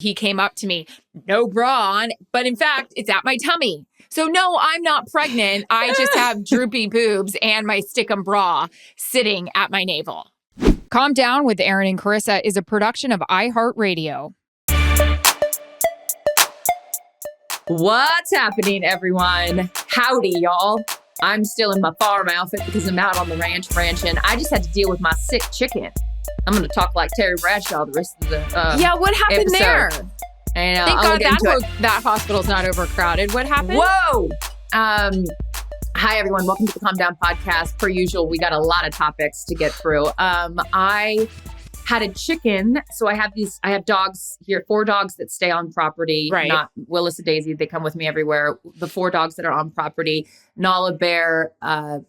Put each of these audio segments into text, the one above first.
He came up to me, no bra on, but in fact, it's at my tummy. So no, I'm not pregnant. I just have droopy boobs and my stickum bra sitting at my navel. Calm Down with Erin and Charissa is a production of iHeartRadio. What's happening, everyone? Howdy, y'all. I'm still in my farm outfit because I'm out on the ranching. I just had to deal with my sick chicken. I'm going to talk like Terry Bradshaw the rest of the Yeah, what happened episode. there? And, Thank God that hospital's not overcrowded. What happened? Whoa! Hi, everyone. Welcome to the Calm Down podcast. Per usual, we got a lot of topics to get through. I had a chicken. So I have dogs here, 4 dogs that stay on property, right? Not Willis and Daisy. They come with me everywhere. The 4 dogs that are on property, Nala, Bear,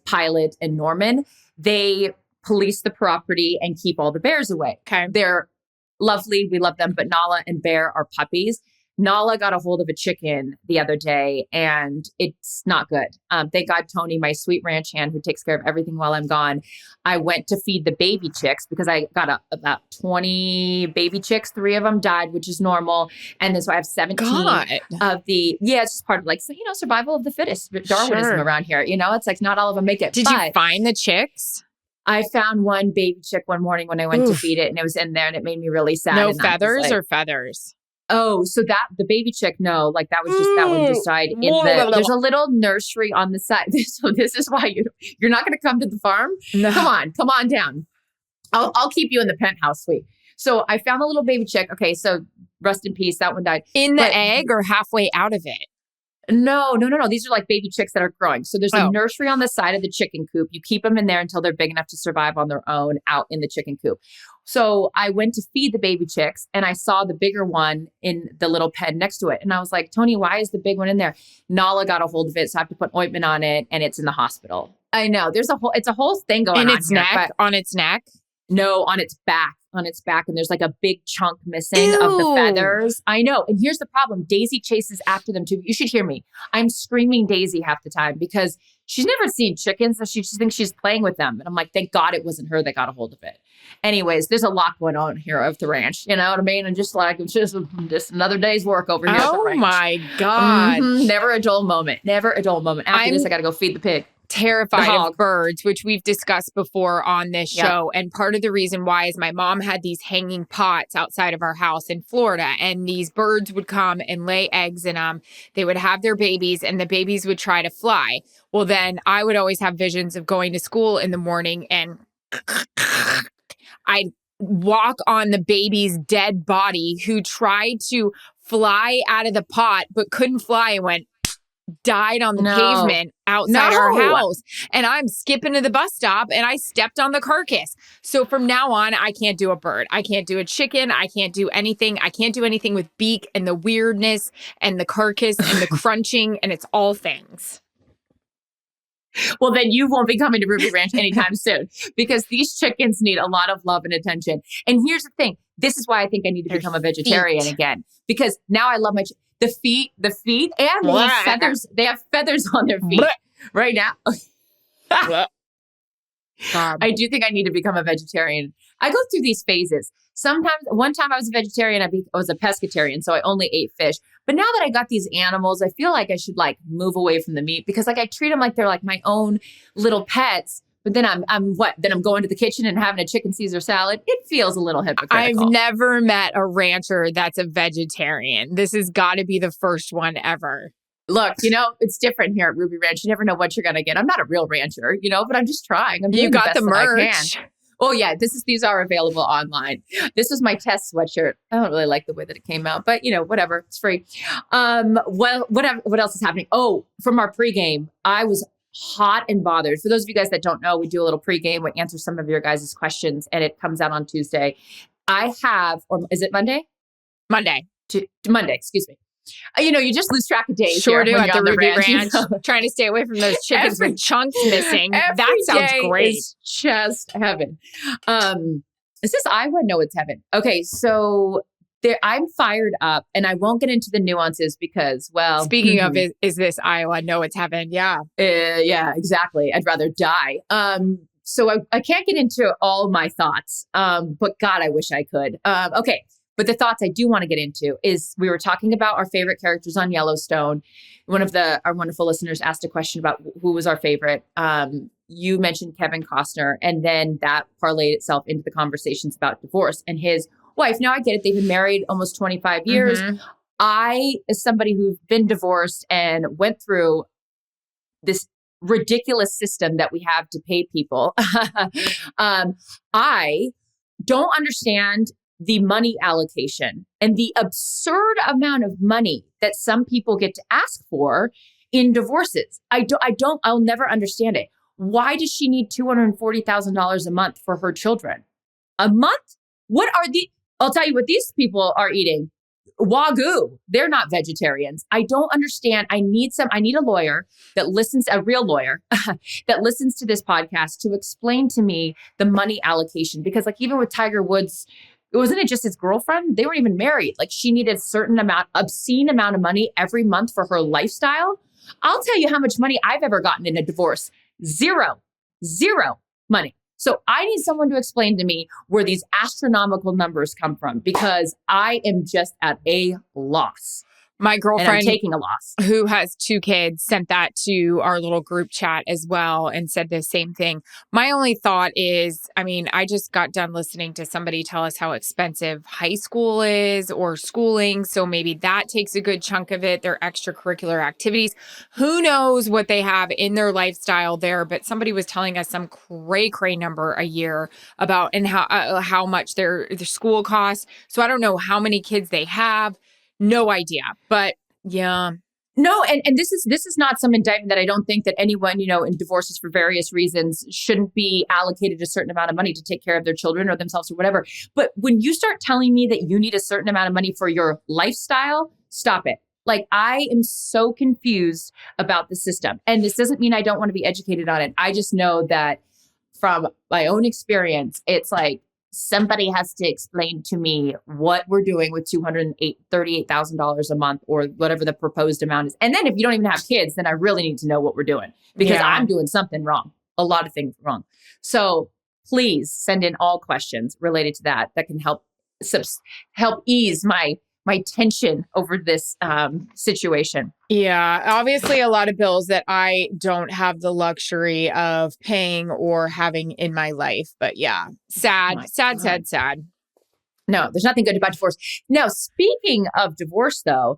Pilot, and Norman, they police the property and keep all the bears away. Okay. They're lovely. We love them. But Nala and Bear are puppies. Nala got a hold of a chicken the other day and it's not good. Thank God Tony, my sweet ranch hand who takes care of everything while I'm gone, I went to feed the baby chicks because I got about 20 baby chicks. 3 of them died, which is normal. And then so I have 17 of the, it's just part of like, survival of the fittest, Darwinism around here. It's like not all of them make it. Did you find the chicks? I found one baby chick one morning when I went to feed it and it was in there and it made me really sad. No feathers or feathers? Oh, so the baby chick, no, like that one just died. There's a little nursery on the side. So this is why you're not going to come to the farm. No. Come on down. I'll keep you in the penthouse suite. So I found a little baby chick. Okay, so rest in peace. That one died. In the egg or halfway out of it? No. These are like baby chicks that are growing. So there's a nursery on the side of the chicken coop. You keep them in there until they're big enough to survive on their own out in the chicken coop. So I went to feed the baby chicks and I saw the bigger one in the little pen next to it. And I was like, Tony, why is the big one in there? Nala got a hold of it. So I have to put ointment on it and it's in the hospital. I know it's a whole thing going on. In its neck? On its neck? No, on its back. And there's like a big chunk missing of the feathers. I know. And here's the problem. Daisy chases after them too. You should hear me. I'm screaming Daisy half the time because she's never seen chickens. So she thinks she's playing with them. And I'm like, thank God it wasn't her that got a hold of it. Anyways, there's a lot going on here of the ranch. You know what I mean? And just like, it's just another day's work over here at the ranch. Oh my God. Mm-hmm. Never a dull moment. After this, I got to go feed the pig. Terrified of birds, which we've discussed before on this show. And part of the reason why is my mom had these hanging pots outside of our house in Florida, and these birds would come and lay eggs in them. They would have their babies and the babies would try to fly. Well, then I would always have visions of going to school in the morning and I'd walk on the baby's dead body who tried to fly out of the pot but couldn't fly and died on the pavement outside our house. And I'm skipping to the bus stop and I stepped on the carcass. So from now on, I can't do a bird. I can't do a chicken. I can't do anything. I can't do anything with beak and the weirdness and the carcass and the crunching, and it's all things. Well, then you won't be coming to Ruby Ranch anytime soon because these chickens need a lot of love and attention. And here's the thing. This is why I think I need to become a vegetarian again, because now I love my the feet, and they have feathers. They have feathers on their feet right now. I do think I need to become a vegetarian. I go through these phases. One time I was a vegetarian, I was a pescatarian, so I only ate fish. But now that I got these animals, I feel like I should like move away from the meat because like I treat them like they're like my own little pets. But then I'm going to the kitchen and having a chicken Caesar salad. It feels a little hypocritical. I've never met a rancher that's a vegetarian. This has got to be the first one ever. Look, it's different here at Ruby Ranch. You never know what you're going to get. I'm not a real rancher, but I'm just trying. You got the merch. Oh yeah, these are available online. This was my test sweatshirt. I don't really like the way that it came out, but whatever, it's free. What else is happening? Oh, from our pregame, I was hot and bothered. For those of you guys that don't know, we do a little pregame. We answer some of your guys' questions, and it comes out on Tuesday. Or is it Monday? Monday, excuse me. You just lose track of days. Sure do at the Ruby Ranch. Trying to stay away from those chickens with chunks missing. That sounds great. It's just heaven. Is this Iowa? No, it's heaven. Okay, so I'm fired up, and I won't get into the nuances because, well... Speaking of, is this Iowa? No, it's heaven. Yeah. Yeah, exactly. I'd rather die. So I can't get into all my thoughts, but God, I wish I could. Okay. But the thoughts I do want to get into is we were talking about our favorite characters on Yellowstone. One of our wonderful listeners asked a question about who was our favorite. You mentioned Kevin Costner, and then that parlayed itself into the conversations about divorce and his wife. Now I get it. They've been married almost 25 years. Mm-hmm. I, as somebody who's been divorced and went through this ridiculous system that we have to pay people, I don't understand the money allocation and the absurd amount of money that some people get to ask for in divorces. I'll never understand it. Why does she need $240,000 a month for her children? A month? I'll tell you what these people are eating. Wagyu. They're not vegetarians. I don't understand. I need a lawyer that listens, a real lawyer that listens to this podcast to explain to me the money allocation. Because like even with Tiger Woods, wasn't it just his girlfriend? They weren't even married. Like she needed a obscene amount of money every month for her lifestyle. I'll tell you how much money I've ever gotten in a divorce. Zero money. So I need someone to explain to me where these astronomical numbers come from, because I am just at a loss. My girlfriend, and I'm taking a loss, who has 2 kids, sent that to our little group chat as well and said the same thing. My only thought is, I mean, I just got done listening to somebody tell us how expensive high school is or schooling. So maybe that takes a good chunk of it, their extracurricular activities. Who knows what they have in their lifestyle there? But somebody was telling us some cray number a year about and how much their school costs. So I don't know how many kids they have. No idea, but yeah. No, and this is not some indictment that I don't think that anyone, in divorces for various reasons shouldn't be allocated a certain amount of money to take care of their children or themselves or whatever. But when you start telling me that you need a certain amount of money for your lifestyle, stop it. Like I am so confused about the system. And this doesn't mean I don't want to be educated on it. I just know that from my own experience, it's like, somebody has to explain to me what we're doing with $238,000 a month or whatever the proposed amount is. And then if you don't even have kids, then I really need to know what we're doing, because I'm doing something wrong, a lot of things wrong. So please send in all questions related to that can help ease my tension over this situation. Yeah, obviously a lot of bills that I don't have the luxury of paying or having in my life. But yeah, sad. No, there's nothing good about divorce. Now, speaking of divorce, though,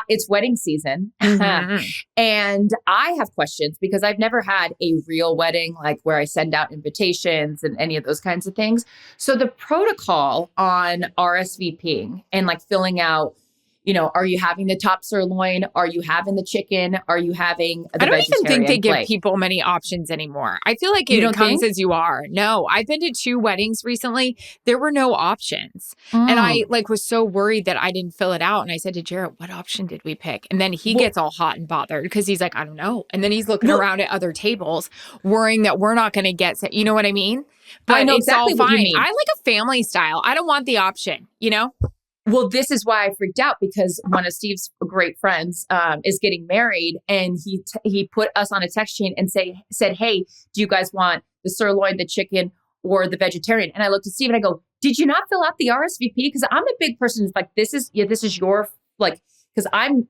it's wedding season. Mm-hmm. And I have questions because I've never had a real wedding, like where I send out invitations and any of those kinds of things. So the protocol on RSVPing and like filling out, are you having the top sirloin? Are you having the chicken? Are you having the vegetarian I don't even think they plate? give people many options anymore. I feel like it comes as you are. No, I've been to 2 weddings recently. There were no options. And I was so worried that I didn't fill it out. And I said to Jarrett, what option did we pick? And then he gets all hot and bothered because he's like, I don't know. And then he's looking around at other tables, worrying that we're not going to get, you know what I mean? But I know it's exactly all what fine. you mean. I like a family style. I don't want the option, Well, this is why I freaked out, because one of Steve's great friends is getting married, and he put us on a text chain and said, hey, do you guys want the sirloin, the chicken, or the vegetarian? And I looked at Steve and I go, did you not fill out the RSVP? Because I'm a big person who's like, this is your, like, because I'm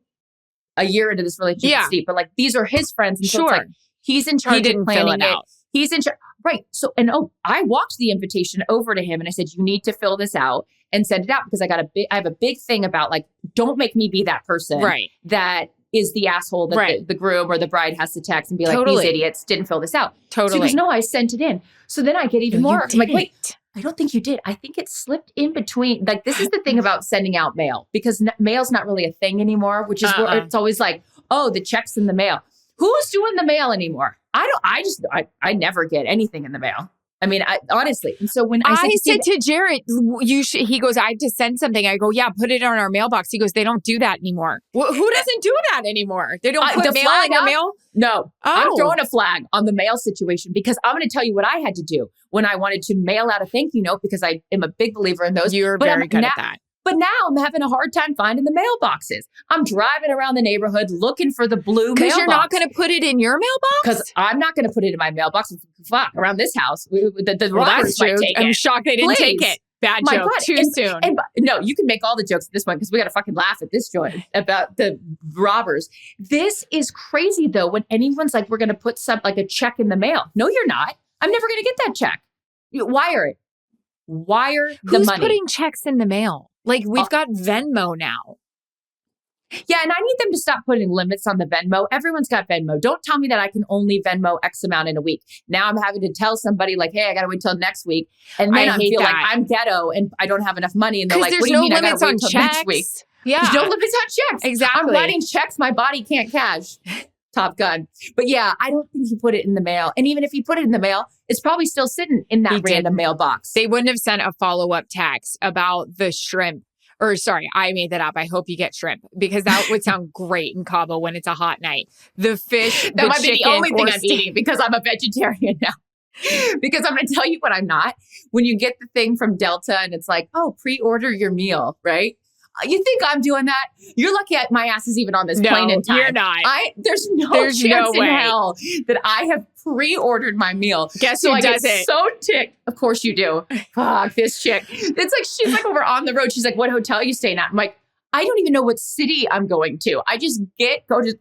a year into this relationship with Steve, but like these are his friends. And so it's like, he's in charge of planning it. He's in charge. Right. So, I walked the invitation over to him and I said, you need to fill this out and send it out, because I have a big thing about like, don't make me be that person that is the asshole that the groom or the bride has to text and be like, these idiots didn't fill this out. So he goes, no, I sent it in. So then I get even more. I'm like, wait, I don't think you did. I think it slipped in between. Like, this is the thing about sending out mail, because mail's not really a thing anymore, which is where it's always like, oh, the check's in the mail. Who's doing the mail anymore? I never get anything in the mail. I mean, honestly. And so when I said to Jarrett, he goes, I have to send something. I go, yeah, put it on our mailbox. He goes, they don't do that anymore. Well, who doesn't do that anymore? They don't put mail in your mail? No. I'm throwing a flag on the mail situation, because I'm going to tell you what I had to do when I wanted to mail out a thank you note, because I am a big believer in those. You're very good at that. But now I'm having a hard time finding the mailboxes. I'm driving around the neighborhood looking for the blue mailbox. Because you're not going to put it in your mailbox? Because I'm not going to put it in my mailbox. Fuck, around this house. The robbers might take it. I'm shocked they didn't take it. Bad My joke. God. Too soon. And no, you can make all the jokes at this point because we got to fucking laugh at this joint about the robbers. This is crazy though. When anyone's like, we're going to put a check in the mail. No, you're not. I'm never going to get that check. You wire it. Wire the Who's money. putting checks in the mail? Like we've got Venmo now. Yeah, and I need them to stop putting limits on the Venmo. Everyone's got Venmo. Don't tell me that I can only Venmo X amount in a week. Now I'm having to tell somebody like, hey, I got to wait till next week. And then I feel like I'm ghetto and I don't have enough money. And they're like, what do you mean I got to wait till next week? Yeah. There's no limits on checks. Exactly. I'm writing checks my body can't cash. Top gun. But yeah, I don't think he put it in the mail. And even if he put it in the mail, it's probably still sitting in that random mailbox. They wouldn't have sent a follow-up text about the shrimp. Or sorry, I made that up. I hope you get shrimp because that would sound great in Cabo when it's a hot night. The fish, that might be the only thing I'm eating because I'm a vegetarian now. Because I'm going to tell you what I'm not. When you get the thing from Delta and it's like, oh, pre-order your meal, right? You think I'm doing that? You're lucky my ass is even on this plane in time. You're not. There's no chance in hell that I have pre-ordered my meal. Guess who does it? So ticked. Of course you do. Fuck this chick. It's like she's like over on the road. She's like, what hotel are you staying at? I'm like, I don't even know what city I'm going to. I just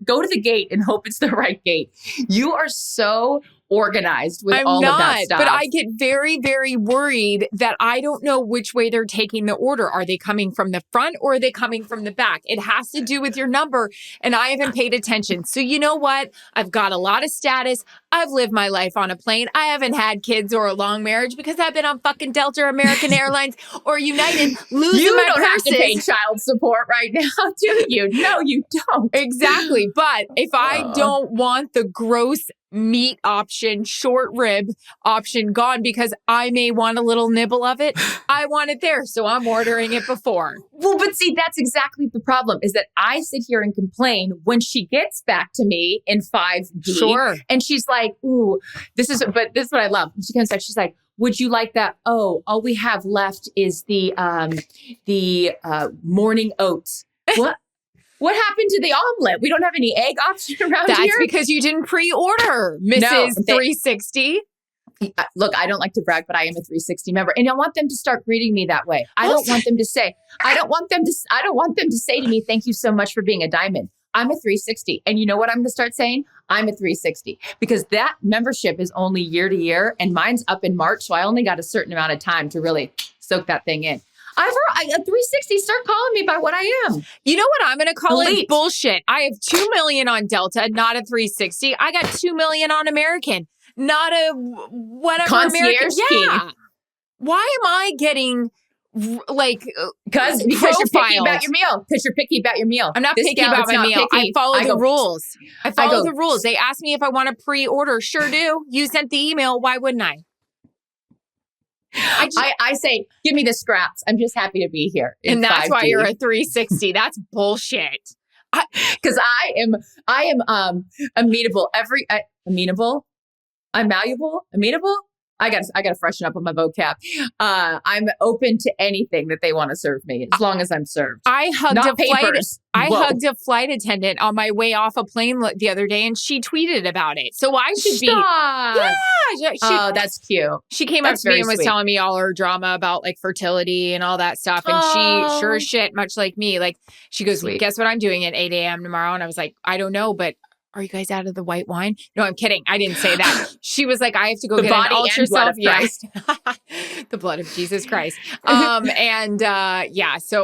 go to the gate and hope it's the right gate. You are so organized with all of that stuff. But I get very, very worried that I don't know which way they're taking the order. Are they coming from the front or are they coming from the back? It has to do with your number, and I haven't paid attention. So you know what? I've got a lot of status. I've lived my life on a plane. I haven't had kids or a long marriage because I've been on fucking Delta, American Airlines, or United losing my purses. Have to pay child support right now, do you? No, you don't. Exactly. But if I don't want the gross meat option, short rib option gone because I may want a little nibble of it, I want it there. So I'm ordering it before. Well, but see, that's exactly the problem is that I sit here and complain when she gets back to me in 5D. Sure. And she's like, ooh, this is what I love. She comes back, she's like, would you like that? Oh, all we have left is the morning oats. What? What happened to the omelet? We don't have any egg option around here. That's because you didn't pre-order, Mrs. 360. Look, I don't like to brag, but I am a 360 member, and I want them to start greeting me that way. I don't want them to say to me, "Thank you so much for being a diamond." I'm a 360, and you know what I'm going to start saying? I'm a 360 because that membership is only year to year, and mine's up in March, so I only got a certain amount of time to really soak that thing in. A 360, start calling me by what I am. You know what I'm going to call Elite. it? Bullshit. I have 2 million on Delta, not a 360. I got 2 million on American, not a whatever Concierge American. Yeah. Why am I getting because you're picky about your meal. Because you're picky about your meal. I'm not picky about my meal. I follow the rules. I follow the rules. They asked me if I want to pre-order. Sure do. You sent the email. Why wouldn't I? I say, give me the scraps. I'm just happy to be here. And that's 5D. why you're a 360. That's bullshit. Because I am amenable. Amenable. I'm malleable. Amenable. I got to freshen up on my vocab. I'm open to anything that they want to serve me as long as I'm served. I hugged hugged a flight attendant on my way off a plane the other day, and she tweeted about it. So I should be. Yeah. That's cute. She came up to me and was telling me all her drama about like fertility and all that stuff. And she sure as shit, much like me, like she goes, guess what I'm doing at 8 a.m. tomorrow? And I was like, I don't know, but are you guys out of the white wine? No, I'm kidding. I didn't say that. She was like, I have to go get an ultrasound. Yes. The blood of Jesus Christ. So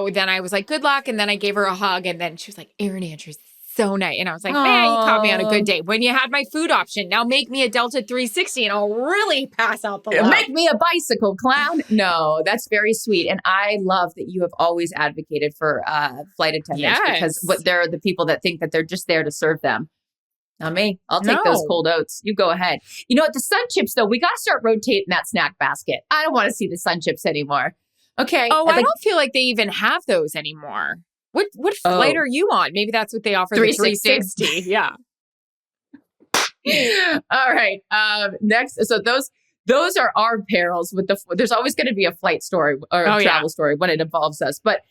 then I was like, good luck. And then I gave her a hug. And then she was like, Erin and Charissa, so nice. And I was like, man, you caught me on a good day. When you had my food option, now make me a Delta 360 and I'll really pass out the love. Make me a bicycle clown. No, that's very sweet. And I love that you have always advocated for flight attendants because they're the people that think that they're just there to serve them. Not me. I'll take those cold oats. You go ahead. You know what? The sun chips, though, we got to start rotating that snack basket. I don't want to see the sun chips anymore. Okay. Oh, I don't fall like they even have those anymore. What flight are you on? Maybe that's what they offer. 360. The 360. Yeah. All right. Next. So those are our perils with there's always going to be a flight story or a travel story when it involves us. But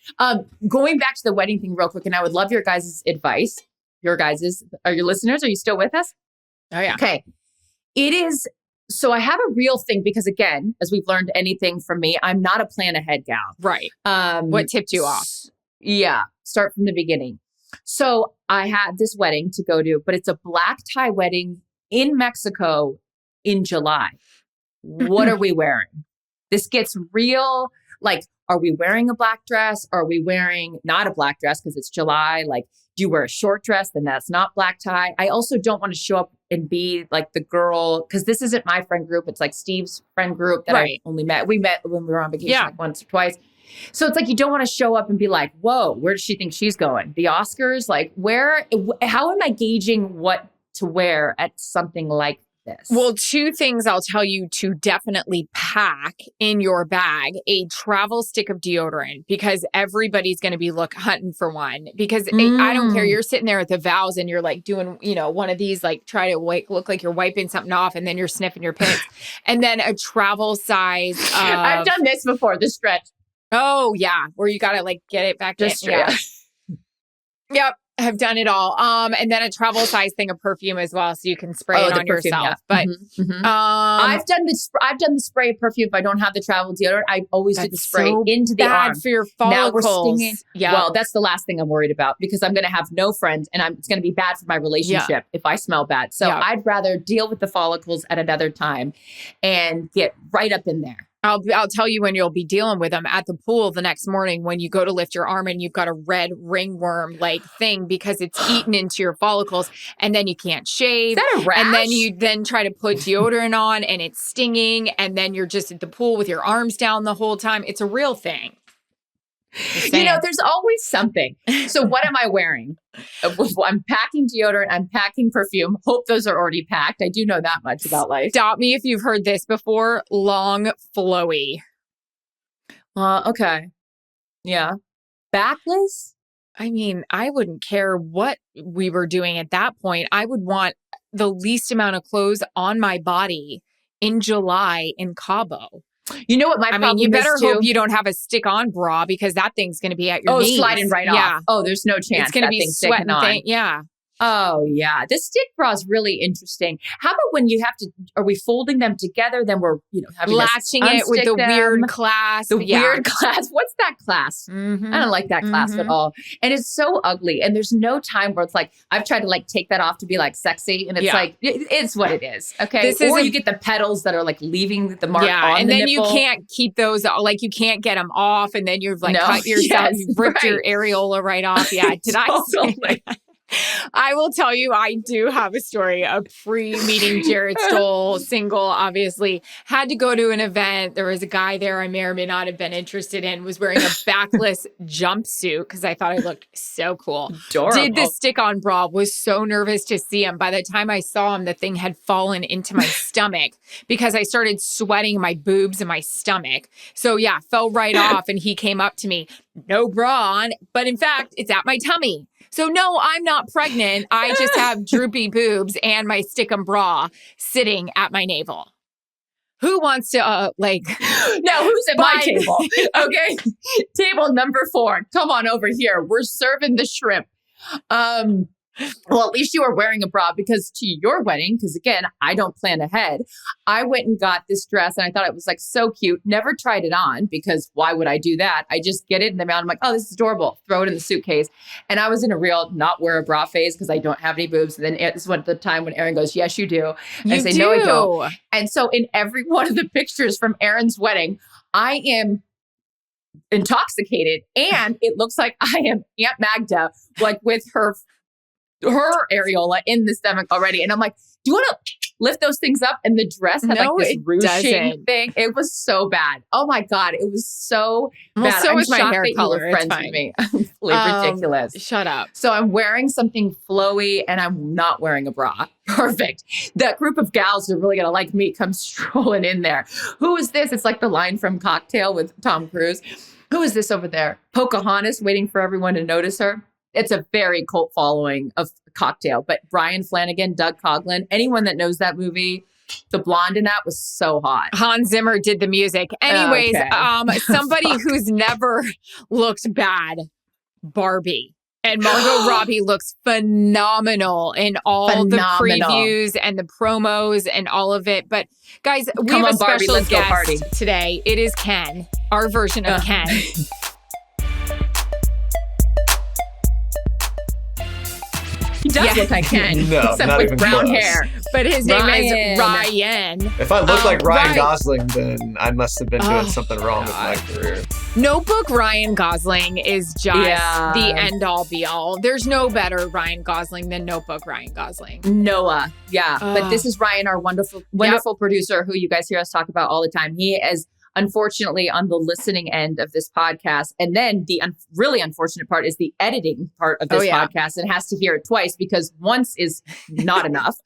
going back to the wedding thing real quick, and I would love your guys' advice. Are your listeners, are you still with us? Oh, yeah. Okay. It is So I have a real thing because, again, as we've learned anything from me, I'm not a plan ahead gal. Right. What tipped you off? Yeah. Start from the beginning. So I had this wedding to go to, but it's a black tie wedding in Mexico in July. What are we wearing? This gets real. Like, are we wearing a black dress? Are we wearing not a black dress because it's July? Like, do you wear a short dress? Then that's not black tie. I also don't want to show up and be like the girl, because this isn't my friend group. It's like Steve's friend group that I only met. We met when we were on vacation like once or twice. So it's like, you don't want to show up and be like, whoa, where does she think she's going? The Oscars? Like, how am I gauging what to wear at something like this? Well, two things I'll tell you to definitely pack in your bag: a travel stick of deodorant, because everybody's going to be hunting for one. Because I don't care. You're sitting there at the vows and you're like doing, one of these, like try to look like you're wiping something off, and then you're sniffing your pants. And then a travel size. I've done this before, the stretch. Oh yeah. Where you got to get it back in. Yeah. Yep. I've done it all. And then a travel size thing of perfume as well, so you can spray it on perfume, yourself. Yeah. But I've done the spray of perfume. If I don't have the travel deodorant, I always do the spray into the arm. For your follicles. Now we're stinging. Yeah. Well, that's the last thing I'm worried about, because I'm going to have no friends, and it's going to be bad for my relationship if I smell bad. So I'd rather deal with the follicles at another time and get right up in there. I'll tell you when you'll be dealing with them at the pool the next morning when you go to lift your arm and you've got a red ringworm thing because it's eaten into your follicles, and then you can't shave. Is that a rash? And then you try to put deodorant on and it's stinging, and then you're just at the pool with your arms down the whole time. It's a real thing. There's always something. So what am I wearing? I'm packing deodorant. I'm packing perfume. Hope those are already packed. I do know that much about life. Stop me if you've heard this before. Long, flowy. Okay. Yeah. Backless? I mean, I wouldn't care what we were doing at that point. I would want the least amount of clothes on my body in July in Cabo. You know what my problem is, you better too? hope you don't have a stick-on bra, because that thing's going to be at your knees. Sliding right off. Oh, there's no chance. It's going to be sweating on. Yeah. Oh, yeah. The stick bra is really interesting. How about when you have to, are we folding them together? Then we're, having latching it with the weird clasp. Weird clasp. What's that clasp? Mm-hmm. I don't like that clasp at all. And it's so ugly. And there's no time where it's like, I've tried to take that off to be sexy. And it's it's what it is. Okay. Or you get the petals that are leaving the mark on and the then nipple. You can't keep those, you can't get them off. And then you've cut yourself, you've ripped your areola right off. Yeah. Did I say that? I will tell you, I do have a story of pre-meeting Jared Stoll, single, obviously. Had to go to an event. There was a guy there I may or may not have been interested in, was wearing a backless jumpsuit because I thought I looked so cool. Adorable. Did the stick-on bra, was so nervous to see him. By the time I saw him, the thing had fallen into my stomach because I started sweating my boobs and my stomach. So yeah, fell right off, and he came up to me, no bra on, but in fact, it's at my tummy. So no, I'm not pregnant. I just have droopy boobs and my stick-on bra sitting at my navel. Who wants to now who's at my table? Okay. Table number 4. Come on over here. We're serving the shrimp. Well, at least you were wearing a bra, because to your wedding, because again, I don't plan ahead. I went and got this dress and I thought it was so cute. Never tried it on, because why would I do that? I just get it in the mail. I'm like, oh, this is adorable. Throw it in the suitcase. And I was in a real not wear a bra phase because I don't have any boobs. And then this was the time when Erin goes, yes, you do. And I say, no, I don't. And so in every one of the pictures from Erin's wedding, I am intoxicated, and it looks like I am Aunt Magda, with her areola in the stomach already. And I'm like, do you want to lift those things up? And the dress had this ruching thing. It was so bad. Oh my God. It was so bad. So was my hair color. Friends with me. Ridiculous. Shut up. So I'm wearing something flowy, and I'm not wearing a bra. Perfect. That group of gals are really going to like me come strolling in there. Who is this? It's like the line from Cocktail with Tom Cruise. Who is this over there? Pocahontas, waiting for everyone to notice her. It's a very cult following of Cocktail, but Brian Flanagan, Doug Coughlin, anyone that knows that movie, the blonde in that was so hot. Hans Zimmer did the music. Anyways, somebody who's never looked bad, Barbie. And Margot Robbie looks phenomenal in all the previews and the promos and all of it. But guys, we have a special guest today. It is Ken, our version of Ken. He does look like Ken, except with brown hair. But his name is Ryan. If I look like Ryan Gosling, then I must have been doing something wrong with my career. Notebook Ryan Gosling is just the end-all, be-all. There's no better Ryan Gosling than Notebook Ryan Gosling. Noah, but this is Ryan, our wonderful producer, who you guys hear us talk about all the time. He is unfortunately on the listening end of this podcast. And then the really unfortunate part is the editing part of this podcast. And has to hear it twice because once is not enough.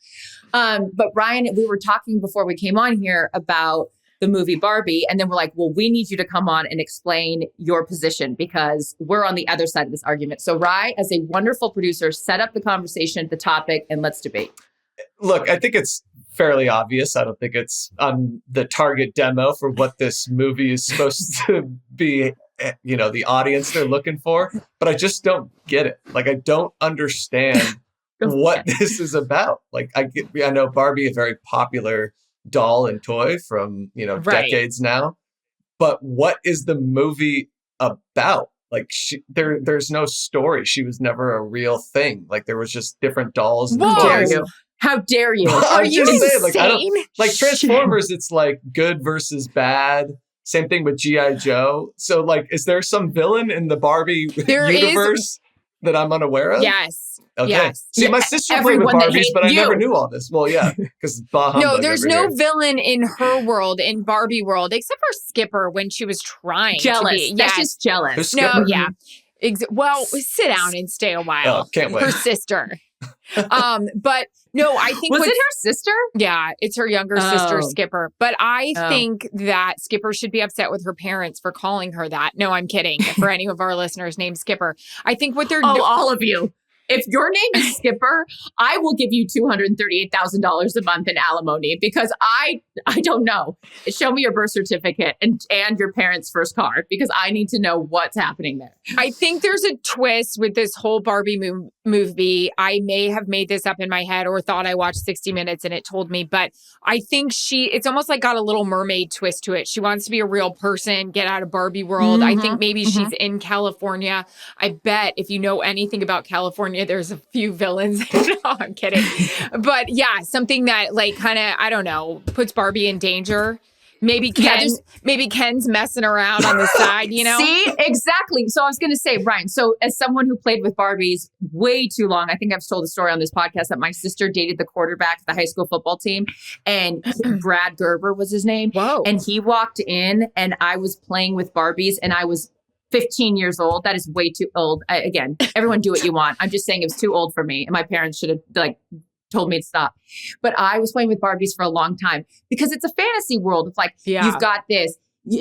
But Ryan, we were talking before we came on here about the movie Barbie. And then we're like, well, we need you to come on and explain your position because we're on the other side of this argument. So Rye, as a wonderful producer, set up the conversation, the topic, and let's debate. Look, I think it's fairly obvious. I don't think it's on the target demo for what this movie is supposed to be, the audience they're looking for. But I just don't get it. Like, I don't understand what this is about. Like, I know Barbie, a very popular doll and toy from, decades now. But what is the movie about? Like, there's no story. She was never a real thing. Like, there was just different dolls and toys. How dare you? Are you insane? Like Transformers, it's like good versus bad. Same thing with G.I. Joe. So, like, is there some villain in the Barbie universe that I'm unaware of? Yes. Okay. Yes. See, my sister played with Barbies, but I never knew all this. Well, yeah, because no, there's no villain in her world, in Barbie world, except for Skipper when she was trying to be. That's just jealous. Who's Skipper? No, yeah. Well, sit down and stay a while. Oh, can't wait. Her sister. But no, I think was it her sister? Yeah, it's her younger sister, Skipper. But I think that Skipper should be upset with her parents for calling her that. No, I'm kidding. For any of our listeners named Skipper, I think what they're doing. All of you. If your name is Skipper, I will give you $238,000 a month in alimony because I don't know. Show me your birth certificate and your parents' first card because I need to know what's happening there. I think there's a twist with this whole Barbie movie. I may have made this up in my head or thought I watched 60 Minutes and it told me, but I think it's almost like got a Little Mermaid twist to it. She wants to be a real person, get out of Barbie world. I think maybe she's in California. I bet if you know anything about California, there's a few villains. No, I'm kidding. But yeah, something that like kind of, I don't know, puts Barbie in danger. Maybe Ken's messing around on the side, See, exactly. So I was going to say, Ryan, so as someone who played with Barbies way too long, I think I've told the story on this podcast that my sister dated the quarterback of the high school football team and Brad Gerber was his name. Whoa. And he walked in and I was playing with Barbies and I was 15 years old. That is way too old. Again, everyone do what you want. I'm just saying it was too old for me. And my parents should have told me to stop. But I was playing with Barbies for a long time because it's a fantasy world. It's like, you've got this.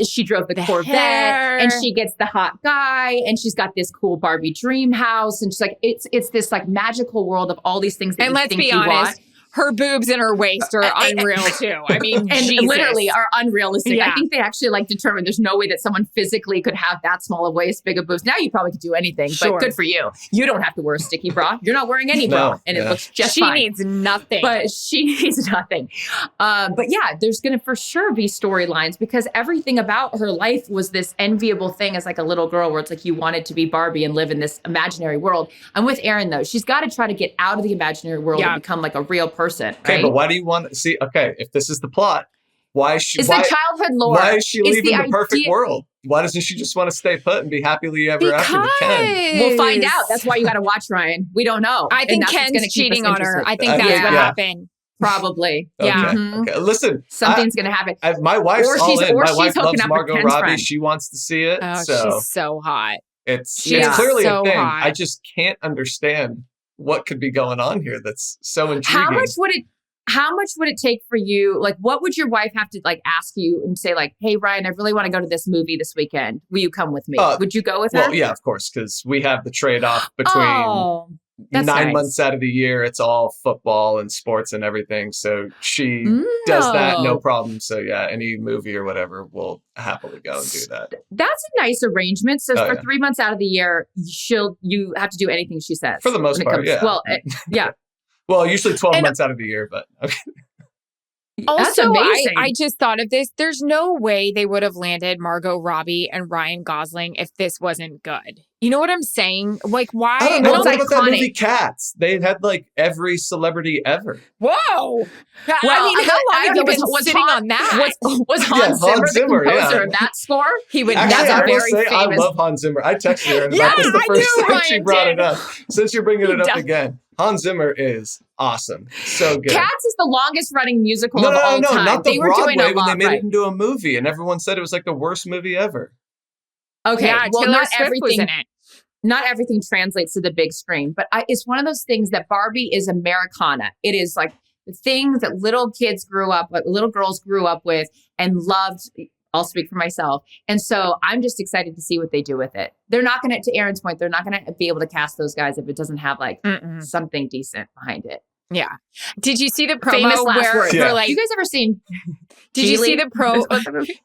She drove the Corvette and she gets the hot guy and she's got this cool Barbie dream house. And she's like, it's this like magical world of all these things that and let's be honest, her boobs and her waist are unreal too. I mean, and Jesus. Literally are unrealistic. Yeah. I think they actually determined there's no way that someone physically could have that small of waist, big of boobs. Now you probably could do anything, but good for you. You don't have to wear a sticky bra. You're not wearing any bra, and it looks just fine. She needs nothing. But she needs nothing. But yeah, there's going to for sure be storylines because everything about her life was this enviable thing as like a little girl where it's like you wanted to be Barbie and live in this imaginary world. I'm with Erin though. She's got to try to get out of the imaginary world and become like a real person. Okay, right? but why do you want to see? Okay, if this is the plot, why is she? It's the childhood lore. Why is she leaving the perfect world? Why doesn't she just want to stay put and be happily ever after with Ken? We'll find out. That's why you got to watch, Ryan. We don't know. I think Ken's cheating on her. I think that's what happened. Probably. Okay. Yeah. Okay. Listen, something's going to happen. My wife's all in. My wife loves Margot Robbie. Friend. She wants to see it. Oh, so she's so hot. It's clearly so a thing. hot. I just can't understand what could be going on here. That's so intriguing. How much would it take for you? Like, what would your wife have to like ask you and say like, hey, Ryan, I really want to go to this movie this weekend. Will you come with me? Would you go with her? Well, yeah, of course, because we have the trade-off between That's 9 nice. months out of the year, it's all football and sports and everything. So she does that no problem. So yeah, any movie or whatever, we'll happily go and do that. That's a nice arrangement. So for 3 months out of the year, you have to do anything she says. For the most part, yeah. Well, yeah. Well, usually 12 months out of the year, but okay. Also, amazing. I just thought of this. There's no way they would have landed Margot Robbie and Ryan Gosling if this wasn't good. You know what I'm saying? Like, why? I don't know. What It's about that iconic. movie Cats? They had like every celebrity ever. Whoa! Well, I mean, how long have you been sitting Han, on that? Was Hans Zimmer the composer of that score? He would. Actually, That's I a will very say I famous. love Hans Zimmer. I texted her and Yeah, this the I first knew time she Ryan brought did. it up. Since you're bringing it up does. again, Hans Zimmer is awesome. So good. Cats is the longest running musical no, of all time. not the They were Broadway doing a when lot they made right. it into a movie, and everyone said it was like the worst movie ever. Okay, Yeah, well, Taylor not Swift was everything. in it. Not everything translates to the big screen, but it's one of those things that Barbie is Americana. It is like the things that little girls grew up with and loved. I'll speak for myself. And so I'm just excited to see what they do with it. They're not going to Erin's point, they're not going to be able to cast those guys if it doesn't have like something decent behind it. Yeah. Did you see the promo Famous last where words. Yeah. like? You guys ever seen? Did you see Geely?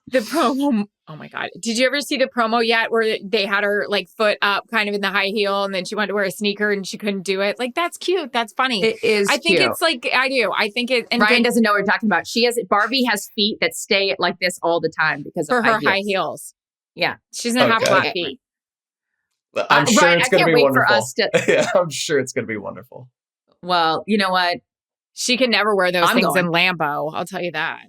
the promo? Oh my God. Did you ever see the promo yet where they had her like foot up kind of in the high heel and then she wanted to wear a sneaker and she couldn't do it? Like, that's cute. That's funny. It is. I think cute. it's like, I do. I think it. And Ryan good doesn't know what we're talking about. Barbie has feet that stay like this all the time because for of her high heels. Yeah. She doesn't have Okay. flat feet. I'm sure Ryan, it's I going to can't be wait for wonderful. us to. Yeah, I'm sure it's going to be wonderful. Well, you know what? She can never wear those I'm things going. in Lambo. I'll tell you that.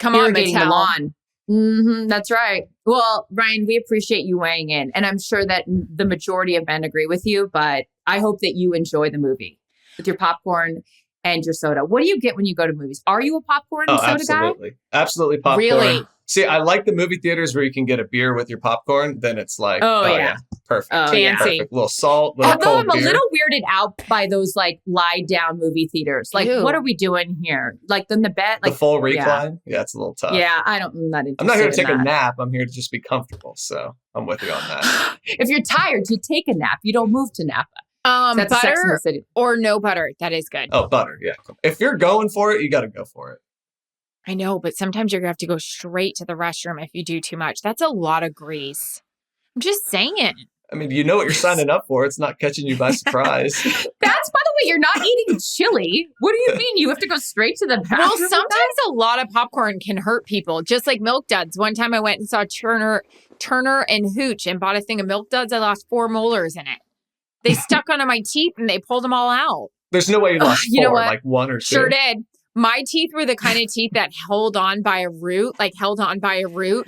Come on, Irrigating the Mattel. lawn. That's right. Well, Ryan, we appreciate you weighing in. And I'm sure that the majority of men agree with you, but I hope that you enjoy the movie with your popcorn and your soda. What do you get when you go to movies? Are you a popcorn and soda absolutely. guy? Absolutely popcorn. Really? See, I like the movie theaters where you can get a beer with your popcorn. Then it's like, Oh, yeah. Perfect. Oh, yeah. Fancy. Perfect. Little salt, little Although cold I'm a beer. little weirded out by those like lie down movie theaters. Like, Ew. what are we doing here? Like then the bed, like the full recline. Yeah, it's a little tough. Yeah, I'm not interested. I'm not here to take in a that. nap. I'm here to just be comfortable. So I'm with you on that. If you're tired, you take a nap. You don't move to Napa. That's Sex and the Butter City. or no butter. That is good. Oh, butter. Yeah. If you're going for it, you got to go for it. I know, but sometimes you're going to have to go straight to the restroom if you do too much. That's a lot of grease. I'm just saying. I mean, you know what you're signing up for. It's not catching you by surprise. That's, by the way, you're not eating chili. What do you mean? You have to go straight to the bathroom? Well, with sometimes a lot of popcorn can hurt people, just like Milk Duds. One time I went and saw Turner and Hooch and bought a thing of Milk Duds. I lost 4 molars in it. They stuck onto my teeth and they pulled them all out. There's no way you lost You know 4, what? like 1 or 2. Sure did. My teeth were the kind of teeth that held on by a root.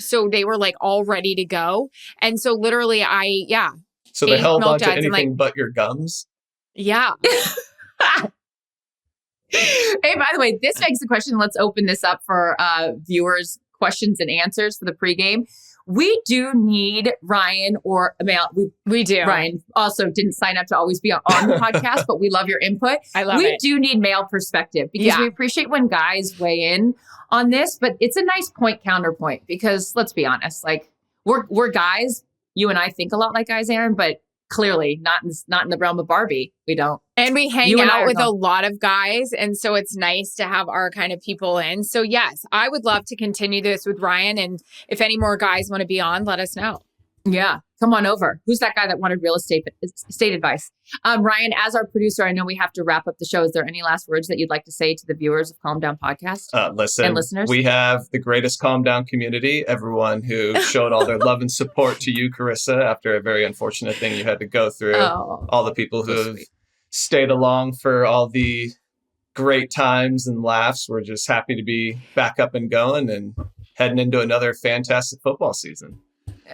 So they were like all ready to go. And so literally So they ate held Milk on to Duds and, anything but your gums. yeah. Hey, by the way, this begs the question. Let's open this up for viewers' questions and answers for the pregame. We do need Ryan or Mel. We do. Ryan also didn't sign up to always be on the podcast, but we love your input. I love we it. do need male perspective because we appreciate when guys weigh in on this, but it's a nice point counterpoint because let's be honest, like we're guys. You and I think a lot like guys, Erin, but clearly not in the realm of Barbie. We don't. And we hang You and I out are with a going- lot of guys. And so it's nice to have our kind of people in. So yes, I would love to continue this with Ryan. And if any more guys want to be on, let us know. Yeah. Come on over. Who's that guy that wanted real estate advice? Ryan, as our producer, I know we have to wrap up the show. Is there any last words that you'd like to say to the viewers of Calm Down Podcast? Listen, and listeners? We have the greatest Calm Down community. Everyone who showed all their love and support to you, Charissa, after a very unfortunate thing you had to go through. Oh, All the people who so have sweet. stayed along for all the great times and laughs. We're just happy to be back up and going and heading into another fantastic football season.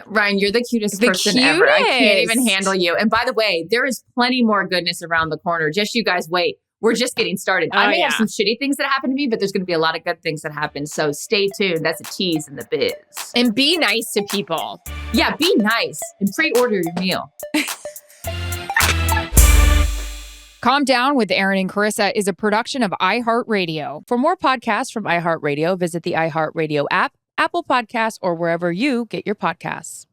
Ryan, you're the cutest The person ever. I can't even cutest. handle you. And by the way, there is plenty more goodness around the corner. Just you guys wait. We're just getting started. I may have some shitty things that happen to me, but there's going to be a lot of good things that happen. So stay tuned. That's a tease in the biz. And be nice to people. Yeah, be nice and pre-order your meal. Calm Down with Erin and Charissa is a production of iHeartRadio. For more podcasts from iHeartRadio, visit the iHeartRadio app, Apple Podcasts, or wherever you get your podcasts.